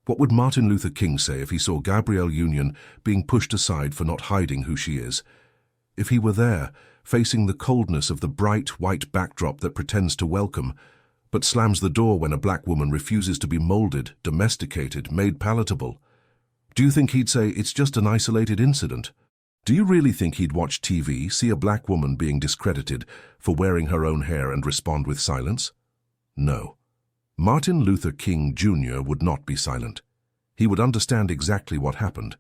What would Martin Luther King say if he saw Gabrielle Union being pushed aside for not hiding who she is? If he were there, facing the coldness of the bright, white backdrop that pretends to welcome, but slams the door when a black woman refuses to be molded, domesticated, made palatable? Do you think he'd say it's just an isolated incident? Do you really think he'd watch TV, see a black woman being discredited for wearing her own hair and respond with silence? No. Martin Luther King Jr. would not be silent. He would understand exactly what happened.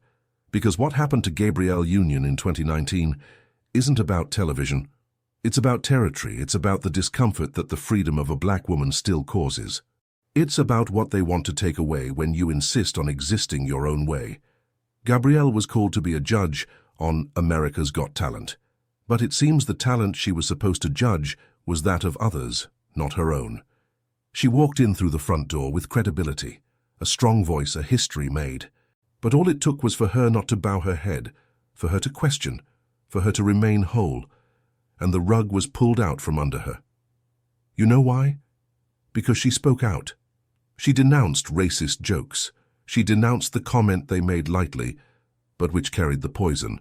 Because what happened to Gabrielle Union in 2019 isn't about television. It's about territory. It's about the discomfort that the freedom of a black woman still causes. It's about what they want to take away when you insist on existing your own way. Gabrielle was called to be a judge on America's Got Talent. But it seems the talent she was supposed to judge was that of others, not her own. She walked in through the front door with credibility, a strong voice, a history made. But all it took was for her not to bow her head, for her to question, for her to remain whole, and the rug was pulled out from under her. You know why? Because she spoke out. She denounced racist jokes. She denounced the comment they made lightly, but which carried the poison.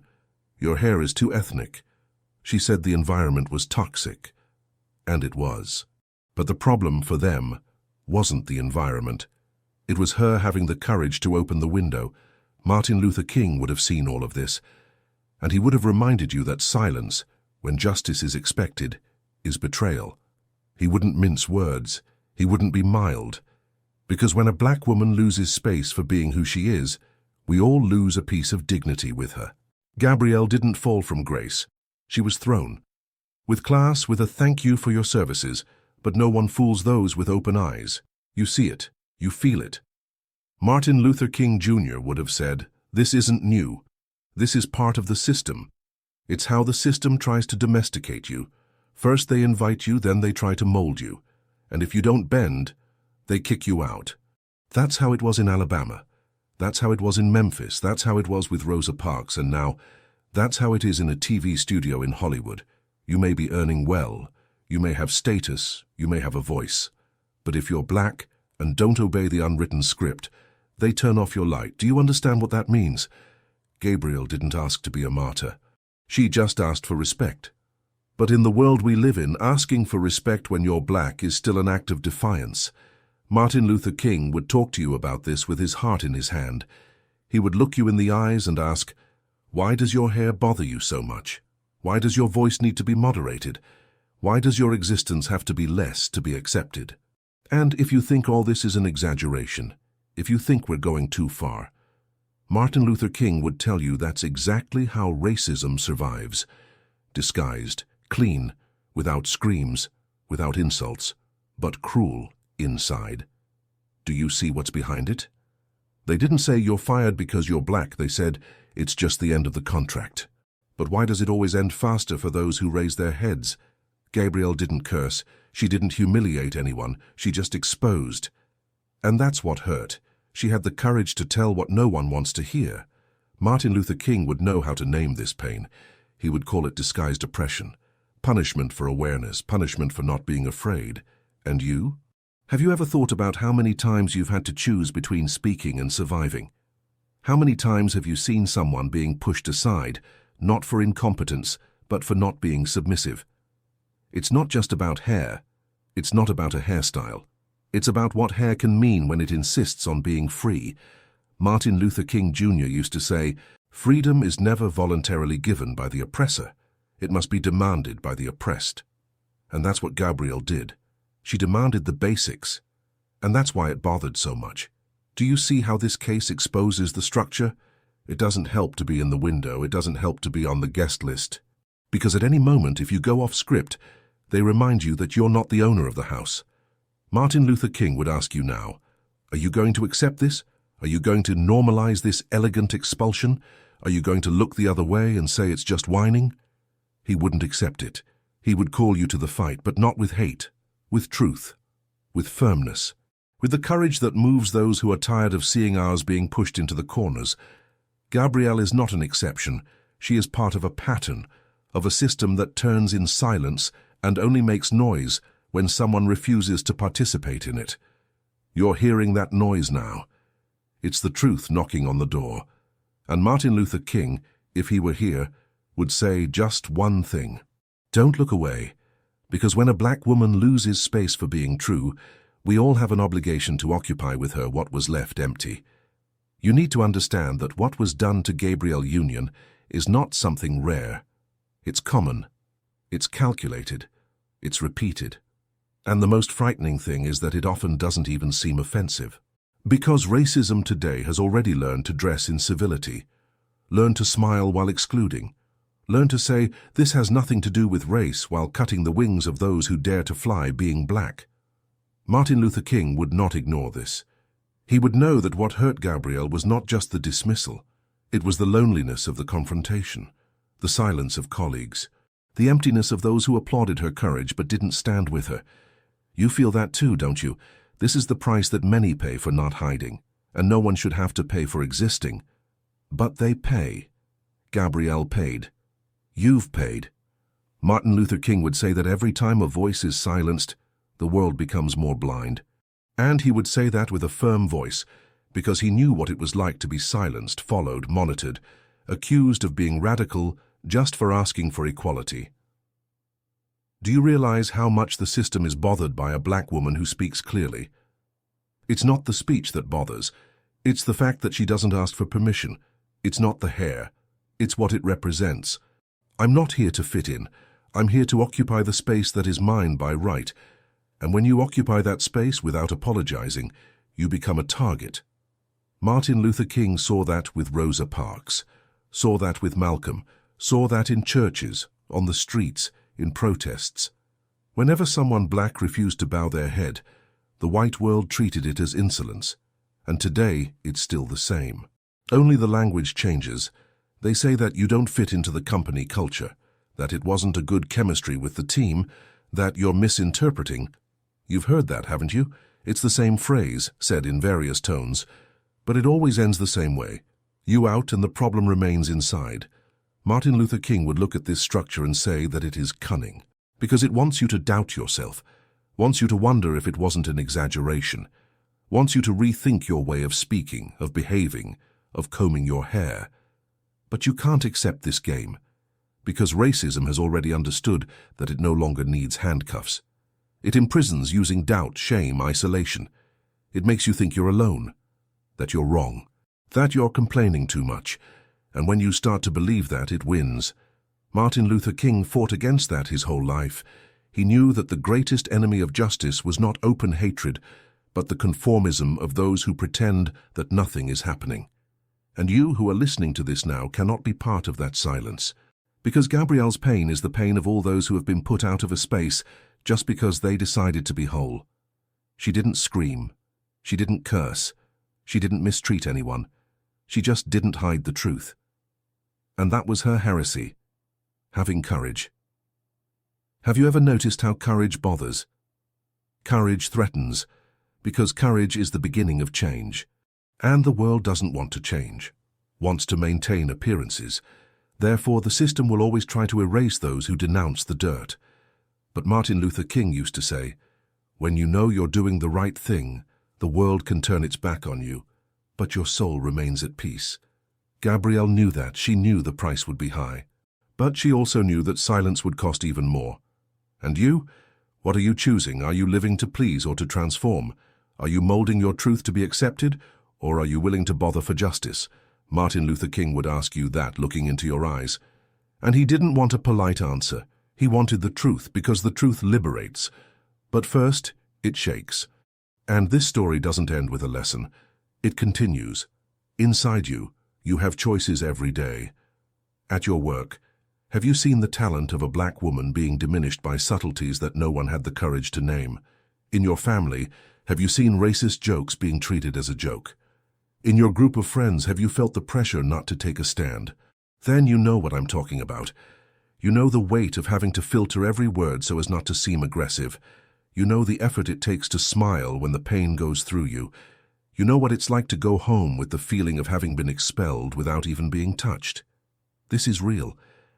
Your hair is too ethnic. She said the environment was toxic. And it was. But the problem for them wasn't the environment. It was her having the courage to open the window. Martin Luther King would have seen all of this, and he would have reminded you that silence, when justice is expected, is betrayal. He wouldn't mince words. He wouldn't be mild. Because when a black woman loses space for being who she is, we all lose a piece of dignity with her. Gabrielle didn't fall from grace. She was thrown. With class, with a thank you for your services, but no one fools those with open eyes. You see it. You feel it. Martin Luther King Jr. would have said, "This isn't new. This is part of the system. It's how the system tries to domesticate you. First they invite you, then they try to mold you. And if you don't bend, they kick you out." That's how it was in Alabama. That's how it was in Memphis. That's how it was with Rosa Parks. And now, that's how it is in a TV studio in Hollywood. You may be earning well. You may have status, you may have a voice. But if you're black and don't obey the unwritten script, they turn off your light. Do you understand what that means? Gabrielle didn't ask to be a martyr. She just asked for respect. But in the world we live in, asking for respect when you're black is still an act of defiance. Martin Luther King would talk to you about this with his heart in his hand. He would look you in the eyes and ask, "Why does your hair bother you so much? Why does your voice need to be moderated? Why does your existence have to be less to be accepted?" And if you think all this is an exaggeration, if you think we're going too far, Martin Luther King would tell you that's exactly how racism survives. Disguised, clean, without screams, without insults, but cruel inside. Do you see what's behind it? They didn't say you're fired because you're black. They said it's just the end of the contract. But why does it always end faster for those who raise their heads? Gabrielle didn't curse. She didn't humiliate anyone. She just exposed. And that's what hurt. She had the courage to tell what no one wants to hear. Martin Luther King would know how to name this pain. He would call it disguised oppression. Punishment for awareness, punishment for not being afraid. And you? Have you ever thought about how many times you've had to choose between speaking and surviving? How many times have you seen someone being pushed aside, not for incompetence, but for not being submissive? It's not just about hair. It's not about a hairstyle. It's about what hair can mean when it insists on being free. Martin Luther King Jr. used to say, "Freedom is never voluntarily given by the oppressor. It must be demanded by the oppressed." And that's what Gabrielle did. She demanded the basics. And that's why it bothered so much. Do you see how this case exposes the structure? It doesn't help to be in the window. It doesn't help to be on the guest list. Because at any moment, if you go off script, they remind you that you're not the owner of the house. Martin Luther King would ask you now, are you going to accept this? Are you going to normalize this elegant expulsion? Are you going to look the other way and say it's just whining? He wouldn't accept it. He would call you to the fight, but not with hate, with truth, with firmness, with the courage that moves those who are tired of seeing ours being pushed into the corners. Gabrielle is not an exception. She is part of a pattern, of a system that turns in silence and only makes noise when someone refuses to participate in it. You're hearing that noise now. It's the truth knocking on the door. And Martin Luther King, if he were here, would say just one thing. Don't look away, because when a black woman loses space for being true, we all have an obligation to occupy with her what was left empty. You need to understand that what was done to Gabrielle Union is not something rare. It's common. It's calculated. It's repeated. And the most frightening thing is that it often doesn't even seem offensive. Because racism today has already learned to dress in civility, learn to smile while excluding, learn to say this has nothing to do with race while cutting the wings of those who dare to fly being black. Martin Luther King would not ignore this. He would know that what hurt Gabrielle was not just the dismissal, it was the loneliness of the confrontation, the silence of colleagues, the emptiness of those who applauded her courage but didn't stand with her. You feel that too, don't you? This is the price that many pay for not hiding, and no one should have to pay for existing. But they pay. Gabrielle paid. You've paid. Martin Luther King would say that every time a voice is silenced, the world becomes more blind. And he would say that with a firm voice, because he knew what it was like to be silenced, followed, monitored, accused of being radical just for asking for equality. Do you realize how much the system is bothered by a black woman who speaks clearly? It's not the speech that bothers. It's the fact that she doesn't ask for permission. It's not the hair. It's what it represents. I'm not here to fit in. I'm here to occupy the space that is mine by right. And when you occupy that space without apologizing, you become a target. Martin Luther King saw that with Rosa Parks, saw that with Malcolm, saw that in churches, on the streets, in protests. Whenever someone black refused to bow their head, the white world treated it as insolence, and today it's still the same. Only the language changes. They say that you don't fit into the company culture, that it wasn't a good chemistry with the team, that you're misinterpreting. You've heard that, haven't you? It's the same phrase, said in various tones, but it always ends the same way. You out and the problem remains inside. Martin Luther King would look at this structure and say that it is cunning, because it wants you to doubt yourself, wants you to wonder if it wasn't an exaggeration, wants you to rethink your way of speaking, of behaving, of combing your hair. But you can't accept this game, because racism has already understood that it no longer needs handcuffs. It imprisons using doubt, shame, isolation. It makes you think you're alone, that you're wrong, that you're complaining too much. And when you start to believe that, it wins. Martin Luther King fought against that his whole life. He knew that the greatest enemy of justice was not open hatred, but the conformism of those who pretend that nothing is happening. And you who are listening to this now cannot be part of that silence, because Gabrielle's pain is the pain of all those who have been put out of a space just because they decided to be whole. She didn't scream. She didn't curse. She didn't mistreat anyone. She just didn't hide the truth. And that was her heresy, having courage. Have you ever noticed how courage bothers? Courage threatens, because courage is the beginning of change. And the world doesn't want to change, wants to maintain appearances. Therefore, the system will always try to erase those who denounce the dirt. But Martin Luther King used to say, when you know you're doing the right thing, the world can turn its back on you, but your soul remains at peace. Gabrielle knew that. She knew the price would be high. But she also knew that silence would cost even more. And you? What are you choosing? Are you living to please or to transform? Are you molding your truth to be accepted, or are you willing to bother for justice? Martin Luther King would ask you that, looking into your eyes. And he didn't want a polite answer. He wanted the truth, because the truth liberates. But first, it shakes. And this story doesn't end with a lesson. It continues. Inside you, you have choices every day. At your work, have you seen the talent of a black woman being diminished by subtleties that no one had the courage to name? In your family, have you seen racist jokes being treated as a joke? In your group of friends, have you felt the pressure not to take a stand? Then you know what I'm talking about. You know the weight of having to filter every word so as not to seem aggressive. You know the effort it takes to smile when the pain goes through you. You know what it's like to go home with the feeling of having been expelled without even being touched. This is real,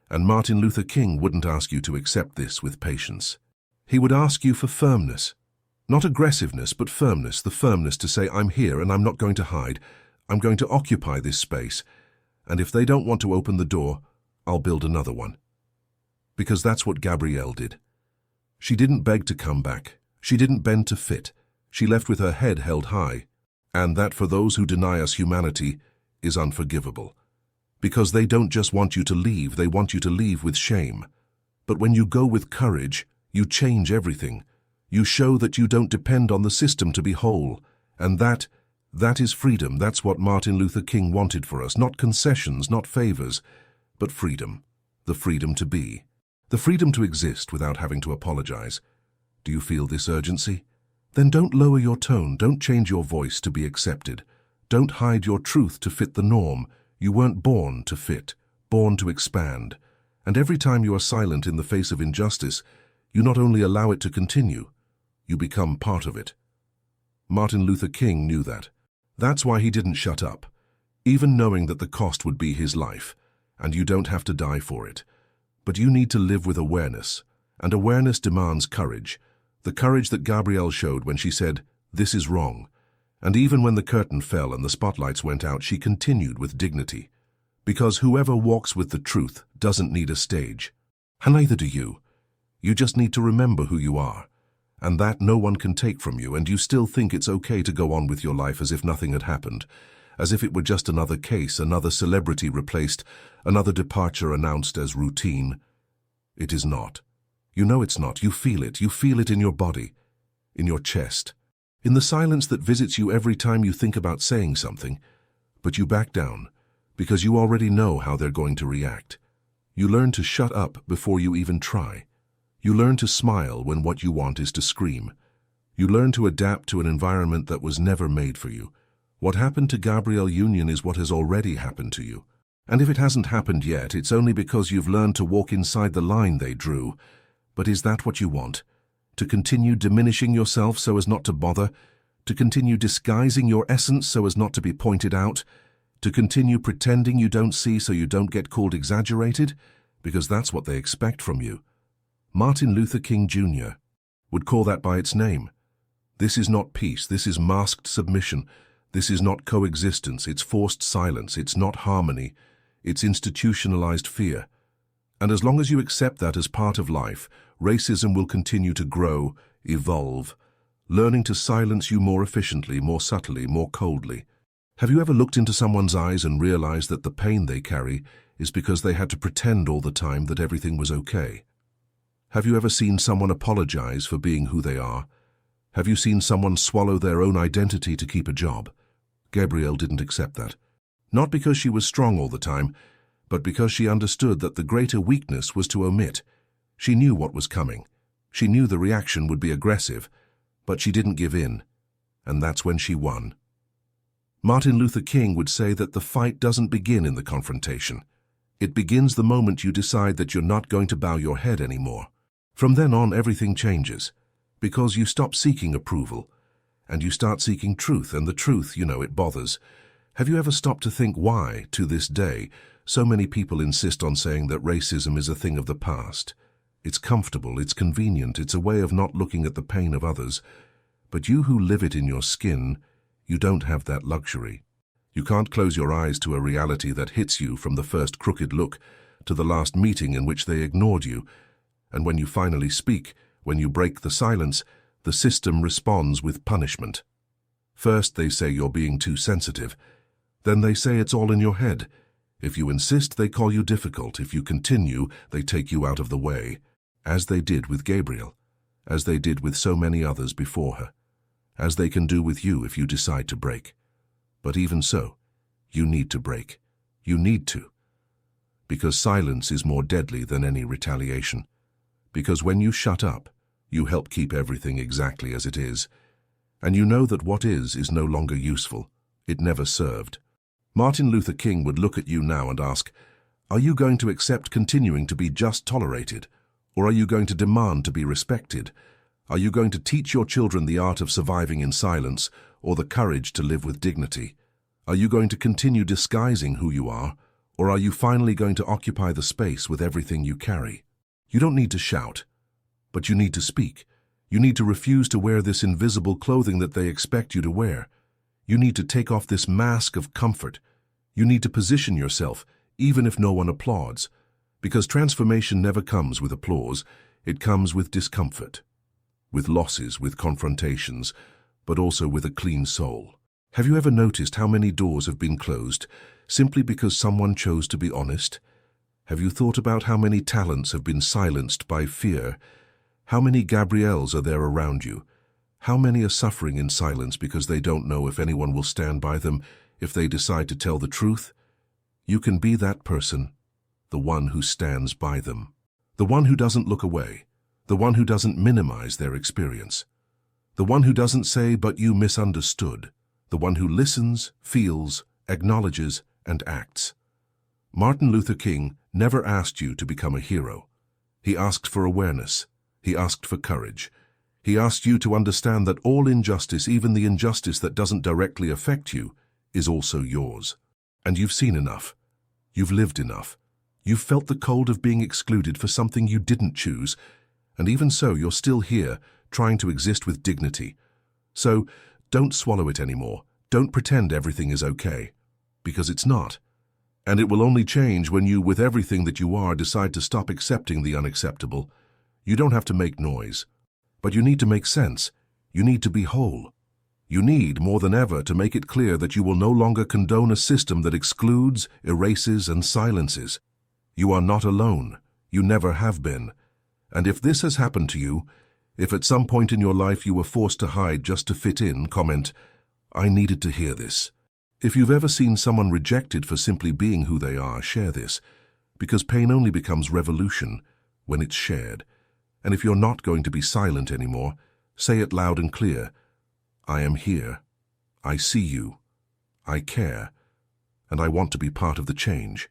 and Martin Luther King wouldn't ask you to accept this with patience. He would ask you for firmness. Not aggressiveness, but firmness, the firmness to say, I'm here and I'm not going to hide. I'm going to occupy this space, and if they don't want to open the door, I'll build another one. Because that's what Gabrielle did. She didn't beg to come back. She didn't bend to fit. She left with her head held high. And that, for those who deny us humanity, is unforgivable. Because they don't just want you to leave, they want you to leave with shame. But when you go with courage, you change everything. You show that you don't depend on the system to be whole. And that is freedom. That's what Martin Luther King wanted for us. Not concessions, not favors, but freedom. The freedom to be. The freedom to exist without having to apologize. Do you feel this urgency? Then don't lower your tone. Don't change your voice to be accepted. Don't hide your truth to fit the norm. You weren't born to fit, born to expand. And every time you are silent in the face of injustice, you not only allow it to continue, you become part of it. Martin Luther King knew that. That's why he didn't shut up, even knowing that the cost would be his life, and you don't have to die for it. But you need to live with awareness, and awareness demands courage, the courage that Gabrielle showed when she said, "This is wrong." And even when the curtain fell and the spotlights went out, she continued with dignity. Because whoever walks with the truth doesn't need a stage. And neither do you. You just need to remember who you are. And that no one can take from you, and you still think it's okay to go on with your life as if nothing had happened, as if it were just another case, another celebrity replaced, another departure announced as routine. It is not. You know it's not. You feel it. You feel it in your body, in your chest, in the silence that visits you every time you think about saying something. But you back down, because you already know how they're going to react. You learn to shut up before you even try. You learn to smile when what you want is to scream. You learn to adapt to an environment that was never made for you. What happened to Gabrielle Union is what has already happened to you. And if it hasn't happened yet, it's only because you've learned to walk inside the line they drew. But is that what you want? To continue diminishing yourself so as not to bother? To continue disguising your essence so as not to be pointed out? To continue pretending you don't see so you don't get called exaggerated? Because that's what they expect from you. Martin Luther King Jr. would call that by its name. This is not peace. This is masked submission. This is not coexistence. It's forced silence. It's not harmony. It's institutionalized fear. And as long as you accept that as part of life, racism will continue to grow, evolve, learning to silence you more efficiently, more subtly, more coldly. Have you ever looked into someone's eyes and realized that the pain they carry is because they had to pretend all the time that everything was okay? Have you ever seen someone apologize for being who they are? Have you seen someone swallow their own identity to keep a job? Gabrielle didn't accept that. Not because she was strong all the time, but because she understood that the greater weakness was to omit. She knew what was coming. She knew the reaction would be aggressive, but she didn't give in. And that's when she won. Martin Luther King would say that the fight doesn't begin in the confrontation. It begins the moment you decide that you're not going to bow your head anymore. From then on, everything changes, because you stop seeking approval, and you start seeking truth, and the truth, it bothers. Have you ever stopped to think why, to this day, so many people insist on saying that racism is a thing of the past? It's comfortable, it's convenient, it's a way of not looking at the pain of others. But you who live it in your skin, you don't have that luxury. You can't close your eyes to a reality that hits you from the first crooked look to the last meeting in which they ignored you. And when you finally speak, when you break the silence, the system responds with punishment. First, they say you're being too sensitive. Then they say it's all in your head. If you insist, they call you difficult. If you continue, they take you out of the way, as they did with Gabrielle, as they did with so many others before her, as they can do with you if you decide to break. But even so, you need to break. You need to. Because silence is more deadly than any retaliation. Because when you shut up, you help keep everything exactly as it is. And you know that what is no longer useful. It never served. Martin Luther King would look at you now and ask, are you going to accept continuing to be just tolerated? Or are you going to demand to be respected? Are you going to teach your children the art of surviving in silence or the courage to live with dignity? Are you going to continue disguising who you are? Or are you finally going to occupy the space with everything you carry? You don't need to shout, but you need to speak. You need to refuse to wear this invisible clothing that they expect you to wear. You need to take off this mask of comfort. You need to position yourself, even if no one applauds. Because transformation never comes with applause, it comes with discomfort. With losses, with confrontations, but also with a clean soul. Have you ever noticed how many doors have been closed simply because someone chose to be honest? Have you thought about how many talents have been silenced by fear? How many Gabrielles are there around you? How many are suffering in silence because they don't know if anyone will stand by them if they decide to tell the truth? You can be that person, the one who stands by them. The one who doesn't look away. The one who doesn't minimize their experience. The one who doesn't say, "But you misunderstood." The one who listens, feels, acknowledges, and acts. Martin Luther King never asked you to become a hero. He asked for awareness. He asked for courage. He asked you to understand that all injustice, even the injustice that doesn't directly affect you, is also yours. And you've seen enough. You've lived enough. You've felt the cold of being excluded for something you didn't choose. And even so, you're still here, trying to exist with dignity. So, don't swallow it anymore. Don't pretend everything is okay. Because it's not. And it will only change when you, with everything that you are, decide to stop accepting the unacceptable. You don't have to make noise. But you need to make sense. You need to be whole. You need, more than ever, to make it clear that you will no longer condone a system that excludes, erases, and silences. You are not alone. You never have been. And if this has happened to you, if at some point in your life you were forced to hide just to fit in, comment, "I needed to hear this." If you've ever seen someone rejected for simply being who they are, share this. Because pain only becomes revolution when it's shared. And if you're not going to be silent anymore, say it loud and clear. I am here. I see you. I care. And I want to be part of the change.